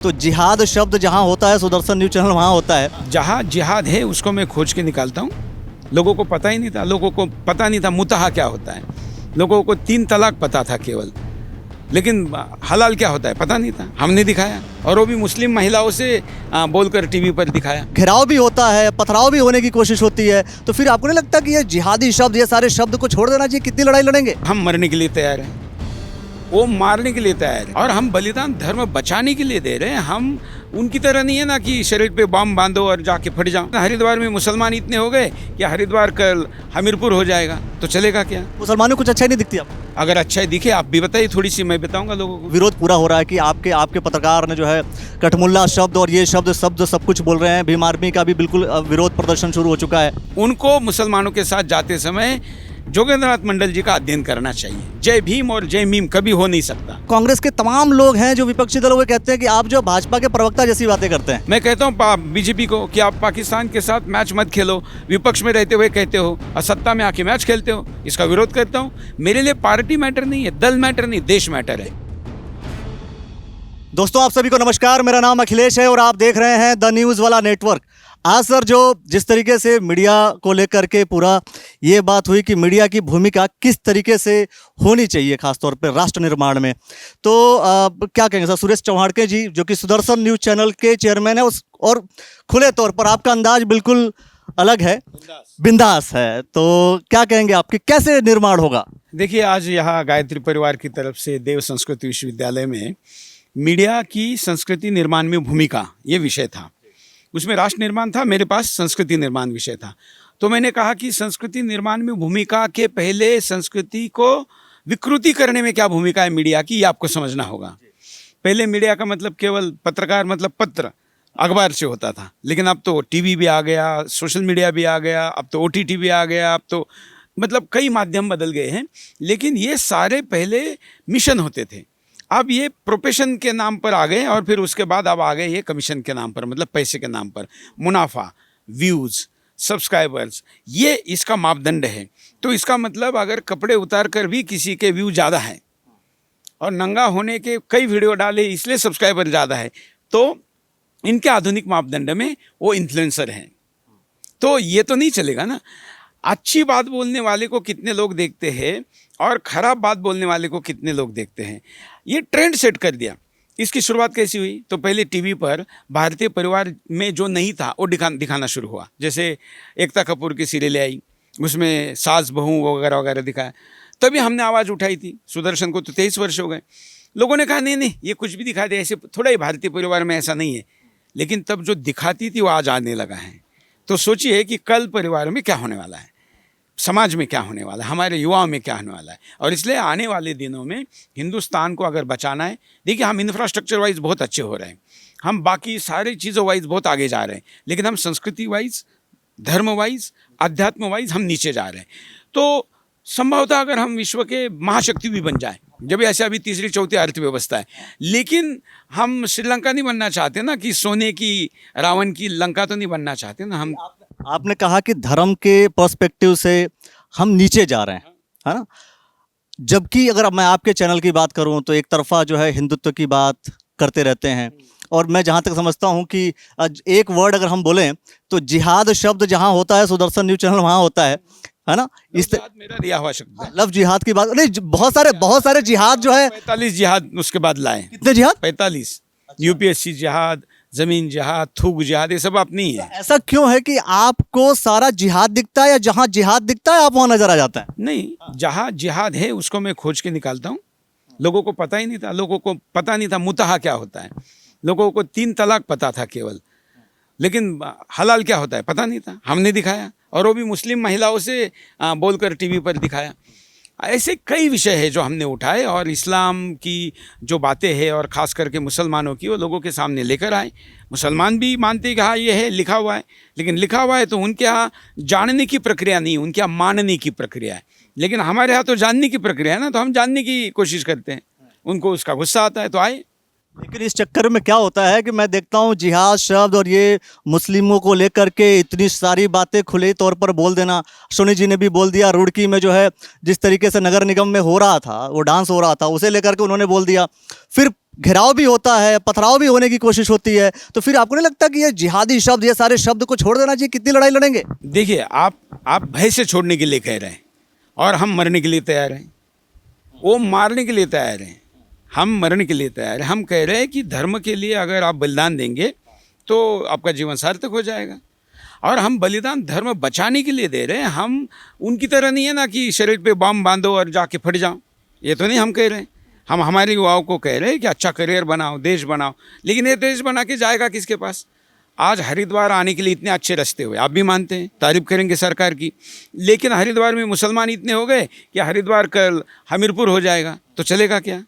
तो जिहाद शब्द जहाँ होता है सुदर्शन न्यूज़ चैनल वहाँ होता है। जहाँ जिहाद है उसको मैं खोज के निकालता हूँ। लोगों को पता ही नहीं था, लोगों को पता नहीं था मुतहा क्या होता है। लोगों को 3 तलाक पता था केवल, लेकिन हलाल क्या होता है पता नहीं था। हमने दिखाया, और वो भी मुस्लिम महिलाओं से बोलकर टीवी पर दिखाया। घेराव भी होता है, पथराव भी होने की कोशिश होती है, तो फिर आपको नहीं लगता कि ये जिहादी शब्द, ये सारे शब्द को छोड़ देना चाहिए? कितनी लड़ाई लड़ेंगे? हम मरने के लिए तैयार हैं, वो मारने के लिए तैयार है, और हम बलिदान धर्म बचाने के लिए दे रहे हैं। हम उनकी तरह नहीं है ना कि शरीर पे बम बांधो और जाके फट जाओ। हरिद्वार में मुसलमान इतने हो गए कि हरिद्वार कल हमीरपुर हो जाएगा, तो चलेगा क्या? मुसलमानों को कुछ अच्छा ही नहीं दिखती आपको? अगर अच्छा दिखे आप भी बताइए, थोड़ी सी मैं बताऊंगा लोगों को। विरोध पूरा हो रहा है कि आपके पत्रकार ने जो है कठमुल्ला शब्द और ये शब्द सब कुछ बोल रहे हैं। भीम आर्मी का भी बिल्कुल विरोध प्रदर्शन शुरू हो चुका है। उनको मुसलमानों के साथ जाते समय जोगेंद्रनाथ मंडल जी का अध्ययन करना चाहिए। जय भीम और जय मीम कभी हो नहीं सकता। कांग्रेस के तमाम लोग हैं जो विपक्षी दल, वो कहते हैं कि आप जो भाजपा के प्रवक्ता जैसी बातें करते हैं। मैं कहता हूँ बीजेपी को कि आप पाकिस्तान के साथ मैच मत खेलो। विपक्ष में रहते हुए कहते हो और सत्ता में आके मैच खेलते हो। इसका विरोध करता हूँ। मेरे लिए पार्टी मैटर नहीं है, दल मैटर नहीं, देश मैटर है। दोस्तों आप सभी को नमस्कार, मेरा नाम अखिलेश है और आप देख रहे हैं द न्यूज़ वाला नेटवर्क। आज सर जिस तरीके से मीडिया को लेकर के पूरा ये बात हुई कि मीडिया की भूमिका किस तरीके से होनी चाहिए खासतौर पे राष्ट्र निर्माण में, तो क्या कहेंगे सर? सुरेश चौहाड़के जी जो कि सुदर्शन न्यूज़ चैनल के चेयरमैन है, और खुले तौर पर आपका अंदाज बिल्कुल अलग है, बिंदास है, तो क्या कहेंगे आपकी कैसे निर्माण होगा? देखिए, आज यहाँ गायत्री परिवार की तरफ से देव संस्कृति विश्वविद्यालय में मीडिया की संस्कृति निर्माण में भूमिका, ये विषय था। उसमें राष्ट्र निर्माण था, मेरे पास संस्कृति निर्माण विषय था। तो मैंने कहा कि संस्कृति निर्माण में भूमिका के पहले संस्कृति को विकृति करने में क्या भूमिका है मीडिया की, ये आपको समझना होगा। पहले मीडिया का मतलब केवल पत्रकार, मतलब पत्र अखबार से होता था, लेकिन अब तो टीवी भी आ गया, सोशल मीडिया भी आ गया, अब तो OTT भी आ गया, अब तो मतलब कई माध्यम बदल गए हैं। लेकिन ये सारे पहले मिशन होते थे, अब ये प्रोफेशन के नाम पर आ गए, और फिर उसके बाद अब आ गए ये कमीशन के नाम पर, मतलब पैसे के नाम पर। मुनाफा, व्यूज़, सब्सक्राइबर्स, ये इसका मापदंड है। तो इसका मतलब अगर कपड़े उतार कर भी किसी के व्यू ज़्यादा है और नंगा होने के कई वीडियो डाले इसलिए सब्सक्राइबर ज़्यादा है, तो इनके आधुनिक मापदंड में वो इन्फ्लुएंसर हैं। तो ये तो नहीं चलेगा ना। अच्छी बात बोलने वाले को कितने लोग देखते हैं और ख़राब बात बोलने वाले को कितने लोग देखते हैं, ये ट्रेंड सेट कर दिया। इसकी शुरुआत कैसी हुई? तो पहले टीवी पर भारतीय परिवार में जो नहीं था वो दिखाना शुरू हुआ। जैसे एकता कपूर की सीरियल आई, उसमें सास बहू वगैरह वगैरह दिखाया। तभी हमने आवाज़ उठाई थी। सुदर्शन को तो 23 वर्ष हो गए। लोगों ने कहा नहीं ये कुछ भी दिखा दे, ऐसे थोड़ा ही भारतीय परिवार में ऐसा नहीं है। लेकिन तब जो दिखाती थी वो आज आने लगा है। तो सोचिए कि कल परिवार में क्या होने वाला है, समाज में क्या होने वाला है, हमारे युवाओं में क्या होने वाला है। और इसलिए आने वाले दिनों में हिंदुस्तान को अगर बचाना है, देखिए हम इंफ्रास्ट्रक्चर वाइज बहुत अच्छे हो रहे हैं, हम बाकी सारी चीज़ों वाइज बहुत आगे जा रहे हैं, लेकिन हम संस्कृति वाइज, धर्म वाइज, अध्यात्म वाइज हम नीचे जा रहे हैं। तो संभवतः अगर हम विश्व के महाशक्ति भी बन जाए, जब ऐसे अभी तीसरी चौथी अर्थव्यवस्था है, लेकिन हम श्रीलंका नहीं बनना चाहते ना, कि सोने की रावण की लंका तो नहीं बनना चाहते ना हम। आपने कहा कि धर्म के पर्सपेक्टिव से हम नीचे जा रहे हैं, है ना? जबकि अगर मैं आपके चैनल की बात करूं तो एक तरफा जो है हिंदुत्व की बात करते रहते हैं, और मैं जहां तक समझता हूं कि एक वर्ड अगर हम बोलें तो जिहाद शब्द जहां होता है सुदर्शन न्यूज़ चैनल वहां होता है ना? इस मेरा दिया हुआ शब्द है। लव जिहाद की बात नहीं, बहुत सारे जिहाद जो है, 45 जिहाद उसके बाद लाए। कितने जिहाद? 45। UPSC जिहाद, जमीन जिहाद, थूक जिहाद, ये सब आप नहीं है। ऐसा क्यों है कि आपको सारा जिहाद दिखता है, या जहां जिहाद दिखता है आप वहां नजर आ जाता है? नहीं, जहाँ जिहाद है उसको मैं खोज के निकालता हूँ। लोगों को पता ही नहीं था, लोगों को पता नहीं था मुतहा क्या होता है। लोगों को 3 तलाक पता था केवल, लेकिन हलाल क्या होता है पता नहीं था। हमने दिखाया, और वो भी मुस्लिम महिलाओं से बोलकर टीवी पर दिखाया। ऐसे कई विषय है जो हमने उठाए, और इस्लाम की जो बातें हैं और ख़ास करके मुसलमानों की, वो लोगों के सामने लेकर आए। मुसलमान भी मानते हैं कि हाँ ये है, लिखा हुआ है, लेकिन लिखा हुआ है तो उनके यहाँ जानने की प्रक्रिया नहीं, उनके यहाँ मानने की प्रक्रिया है। लेकिन हमारे यहाँ तो जानने की प्रक्रिया है ना, तो हम जानने की कोशिश करते हैं। उनको उसका गुस्सा आता है तो आए। लेकिन इस चक्कर में क्या होता है कि मैं देखता हूँ जिहाद शब्द और ये मुस्लिमों को लेकर के इतनी सारी बातें खुले तौर पर बोल देना। सोनी जी ने भी बोल दिया, रुड़की में जो है जिस तरीके से नगर निगम में हो रहा था, वो डांस हो रहा था, उसे लेकर के उन्होंने बोल दिया। फिर घेराव भी होता है, पथराव भी होने की कोशिश होती है। तो फिर आपको नहीं लगता कि ये जिहादी शब्द, ये सारे शब्द को छोड़ देना चाहिए? कितनी लड़ाई लड़ेंगे? देखिए, आप भय से छोड़ने के लिए कह रहे हैं और हम मरने के लिए तैयार हैं। वो मारने के लिए तैयार हैं, हम मरने के लिए तैयार हैं। हम कह रहे हैं कि धर्म के लिए अगर आप बलिदान देंगे तो आपका जीवन सार्थक हो जाएगा। और हम बलिदान धर्म बचाने के लिए दे रहे हैं। हम उनकी तरह नहीं है ना कि शरीर पे बम बांधो और जाके फट जाओ, ये तो नहीं हम कह रहे हैं। हम हमारे युवाओं को कह रहे हैं कि अच्छा करियर बनाओ, देश बनाओ। लेकिन ये देश बना के जाएगा किसके पास? आज हरिद्वार आने के लिए इतने अच्छे रास्ते हुए, आप भी मानते हैं, तारीफ करेंगे सरकार की। लेकिन हरिद्वार में मुसलमान इतने हो गए कि हरिद्वार कल हमीरपुर हो जाएगा, तो चलेगा क्या?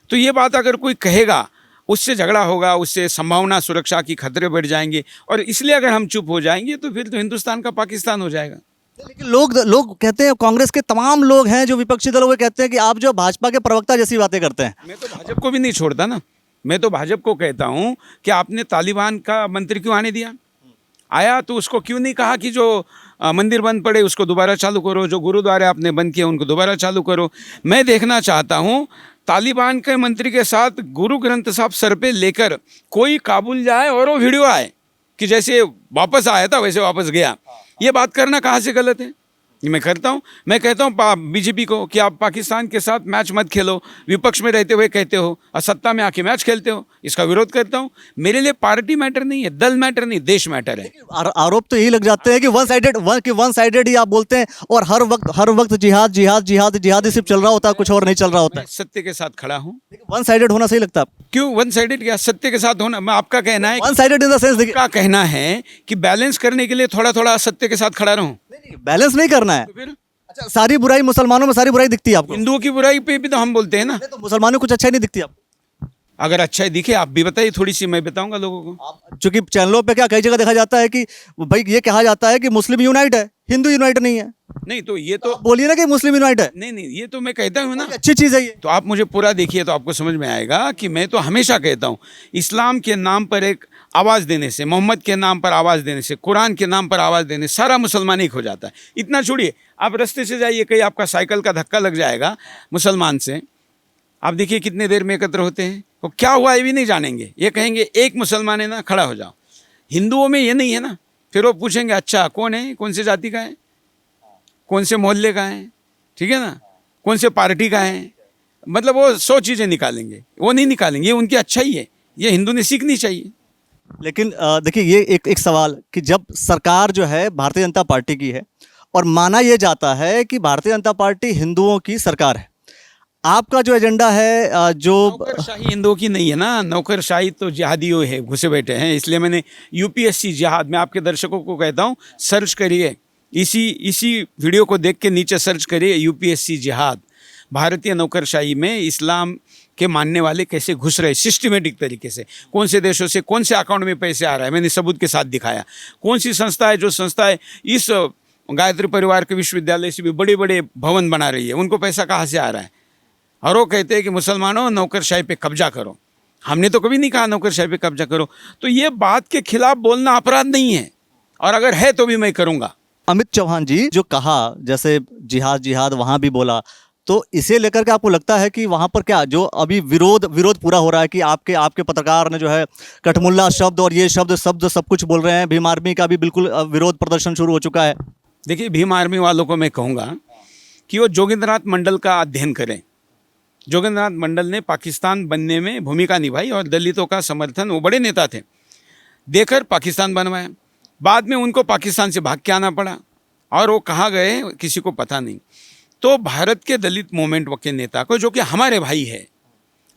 तो ये बात अगर कोई कहेगा, उससे झगड़ा होगा, उससे संभावना सुरक्षा की खतरे बढ़ जाएंगे। और इसलिए अगर हम चुप हो जाएंगे तो फिर तो हिंदुस्तान का पाकिस्तान हो जाएगा। लेकिन लोग कहते हैं, कांग्रेस के तमाम लोग हैं जो विपक्षी दल, वो कहते हैं कि आप जो भाजपा के प्रवक्ता जैसी बातें करते हैं। मैं तो भाजपा को भी नहीं छोड़ता ना। मैं तो भाजपा को कहता हूँ कि आपने तालिबान का मंत्री क्यों आने दिया? आया तो उसको क्यों नहीं कहा कि जो मंदिर बंद पड़े उसको दोबारा चालू करो, जो गुरुद्वारे आपने बंद किए उनको दोबारा चालू करो। मैं देखना चाहता हूँ तालिबान के मंत्री के साथ गुरु ग्रंथ साहब सर पे लेकर कोई काबुल जाए और वो वीडियो आए कि जैसे वापस आया था वैसे वापस गया। ये बात करना कहाँ से गलत है? ये मैं करता हूँ। मैं कहता हूँ बीजेपी को कि आप पाकिस्तान के साथ मैच मत खेलो। विपक्ष में रहते हुए कहते हो और सत्ता में आके मैच खेलते हो, इसका विरोध करता हूँ। मेरे लिए पार्टी मैटर नहीं है, दल मैटर नहीं, देश मैटर है। आरोप तो यही लग जाते हैं कि वन साइडेड ही आप बोलते हैं और हर वक्त जिहाद जिहाद जिहाद जिहाद ही सिर्फ चल रहा होता है, कुछ और नहीं चल रहा होता मैं सत्य के साथ खड़ा हूँ। है। वन साइडेड होना सही लगता है आपको? क्यों वन साइडेड? क्या सत्य के साथ होना? मैं आपका कहना है, one sided in the sense, देखिए, आपका कहना है कि बैलेंस करने के लिए थोड़ा थोड़ा सत्य के साथ खड़ा रहूं। बैलेंस नहीं करना है। तो फिर अच्छा, सारी बुराई मुसलमानों में सारी बुराई दिखती है आपको? हिंदुओं की बुराई पे भी तो हम बोलते हैं ना। तो मुसलमानों को कुछ अच्छा ही नहीं दिखती आपको? अगर अच्छा दिखे आप भी बताइए, थोड़ी सी मैं बताऊंगा लोगों को। चूंकि चैनलों पे क्या कई जगह देखा जाता है कि भाई ये कहा जाता है कि मुस्लिम यूनाइट है, हिंदू यूनाइट नहीं है। नहीं तो ये तो बोलिए ना कि मुस्लिम यूनाइट है, नहीं, ये तो मैं कहता हूँ ना। अच्छी चीज है ये। तो आप मुझे पूरा देखिए तो आपको समझ में आएगा कि मैं तो हमेशा कहता हूँ इस्लाम के नाम पर एक आवाज़ देने से, मोहम्मद के नाम पर आवाज़ देने से, कुरान के नाम पर आवाज़ देने से सारा मुसलमान एक हो जाता है। इतना छोड़िए, आप रास्ते से जाइए, कहीं आपका साइकिल का धक्का लग जाएगा मुसलमान से, आप देखिए कितने देर में एकत्र होते हैं। तो क्या हुआ ये भी नहीं जानेंगे, ये कहेंगे एक मुसलमान है ना, खड़ा हो जाओ। हिंदुओं में ये नहीं है ना। फिर वो पूछेंगे अच्छा कौन है, कौन से जाति का है, कौन से मोहल्ले का है, ठीक है ना, कौन से पार्टी का है। मतलब वो 100 चीज़ें निकालेंगे, वो नहीं निकालेंगे। ये उनकी अच्छा ही है, ये हिंदू ने सीखनी चाहिए। लेकिन देखिए, ये एक सवाल कि जब सरकार जो है भारतीय जनता पार्टी की है और माना यह जाता है कि भारतीय जनता पार्टी हिंदुओं की सरकार है, आपका जो एजेंडा है जो नौकरशाही हिंदुओं की नहीं है ना। नौकरशाही तो जिहादियों है, घुसे बैठे हैं। इसलिए मैंने यूपीएससी जिहाद, मैं आपके दर्शकों को कहता हूँ सर्च करिए, इसी वीडियो को देख के नीचे सर्च करिए यूपीएससी जिहाद। भारतीय नौकरशाही में इस्लाम के मानने वाले कैसे घुस रहे सिस्टमेटिक तरीके से, कौन से देशों से कौन से अकाउंट में पैसे आ रहा है, मैंने सबूत के साथ दिखाया। कौन सी संस्था है, जो संस्थाएं इस गायत्री परिवार के विश्वविद्यालय से भी बड़े बड़े भवन बना रही है, उनको पैसा कहाँ से आ रहा है। और वो कहते हैं कि मुसलमानों नौकरशाही पे कब्जा करो। हमने तो कभी नहीं कहा नौकरशाही पे कब्जा करो। तो ये बात के खिलाफ बोलना अपराध नहीं है, और अगर है तो भी मैं करूँगा। अमित चौहान जी जो कहा, जैसे जिहाद जिहाद वहाँ भी बोला, तो इसे लेकर के आपको लगता है कि वहाँ पर क्या जो अभी विरोध पूरा हो रहा है कि आपके पत्रकार ने जो है कठमुल्ला शब्द और ये शब्द सब कुछ बोल रहे हैं, भीम आर्मी का भी बिल्कुल विरोध प्रदर्शन शुरू हो चुका है। देखिए, भीम आर्मी वालों को मैं कहूँगा कि वो जोगिंद्रनाथ मंडल का अध्ययन करें। जोगिंद्रनाथ मंडल ने पाकिस्तान बनने में भूमिका निभाई और दलितों का समर्थन, वो बड़े नेता थे, देकर पाकिस्तान बनवाया। बाद में उनको पाकिस्तान से भाग के आना पड़ा और वो कहाँ गए किसी को पता नहीं। तो भारत के दलित मूवमेंट के नेता को, जो कि हमारे भाई है,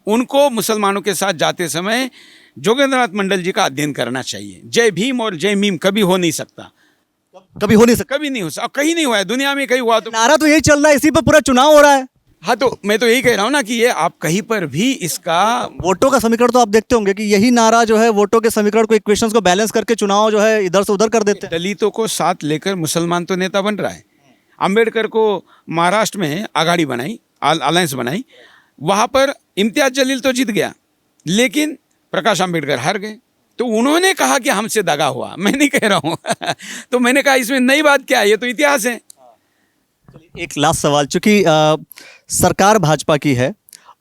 उनको मुसलमानों के साथ जाते समय जोगिंद्रनाथ मंडल जी का अध्ययन करना चाहिए। जय भीम और जय मीम कभी हो नहीं सकता, कभी हो नहीं सकता, कभी नहीं हो सकता, कहीं नहीं हुआ है दुनिया में। कहीं हुआ तो नारा तो यही चल रहा है, इसी पर पूरा चुनाव हो रहा है। हाँ, तो मैं तो यही कह रहा हूँ ना कि ये आप कहीं पर भी इसका वोटों का समीकरण तो आप देखते होंगे कि यही नारा जो है वोटों के समीकरण को, इक्वेशंस को बैलेंस करके चुनाव जो है इधर से उधर कर देते हैं। दलितों को साथ लेकर मुसलमान तो नेता बन रहा है। अंबेडकर को महाराष्ट्र में आघाड़ी बनाई, अलायंस बनाई, वहाँ पर इम्तियाज जलील तो जीत गया, लेकिन प्रकाश आंबेडकर हार गए। तो उन्होंने कहा कि हमसे दगा हुआ, मैं नहीं कह रहा हूँ तो मैंने कहा इसमें नई बात क्या है, ये तो इतिहास है। एक लास्ट सवाल, चूंकि सरकार भाजपा की है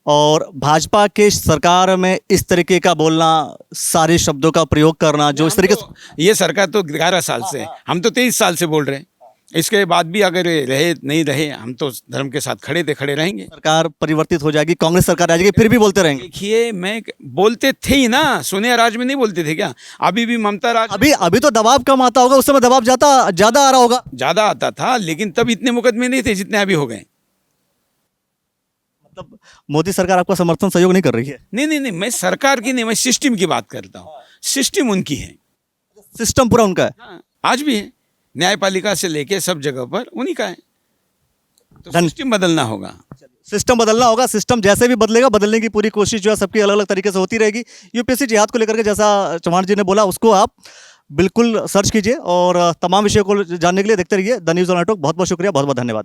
और भाजपा के सरकार में इस तरीके का बोलना, सारे शब्दों का प्रयोग करना, जो इस तरीके से ये सरकार तो 11 साल से है, हम तो 23 साल से बोल रहे हैं। इसके बाद भी अगर ये रहे नहीं रहे, हम तो धर्म के साथ खड़े थे, खड़े रहेंगे। सरकार परिवर्तित हो जाएगी, कांग्रेस सरकार आ जाएगी, फिर भी बोलते रहेंगे। देखिए, मैं बोलते थे ही ना, सोनिया राज में नहीं बोलते थे क्या? अभी भी ममता राज अभी तो दबाव कम आता होगा, उस समय दबाव ज्यादा आ रहा होगा। ज्यादा आता था, लेकिन तब इतने मुकदमे नहीं थे जितने अभी हो गए। मतलब मोदी सरकार आपका समर्थन सहयोग नहीं कर रही है? नहीं, मैं सरकार की नहीं, मैं सिस्टम की बात करता हूँ। सिस्टम उनकी है, सिस्टम पूरा उनका है। हाँ, आज भी है। न्यायपालिका से लेके सब जगह पर उन्हीं का है। तो सिस्टम बदलना होगा। सिस्टम बदलना होगा, सिस्टम जैसे भी बदलेगा, बदलने की पूरी कोशिश जो है सबकी अलग अलग तरीके से होती रहेगी। यूपीएससी जिहाद को लेकर के जैसा चौहान जी ने बोला, उसको आप बिल्कुल सर्च कीजिए और तमाम विषयों को जानने के लिए देखते रहिए द न्यूज़ ऑन नेटवर्क। बहुत बहुत शुक्रिया, बहुत बहुत धन्यवाद।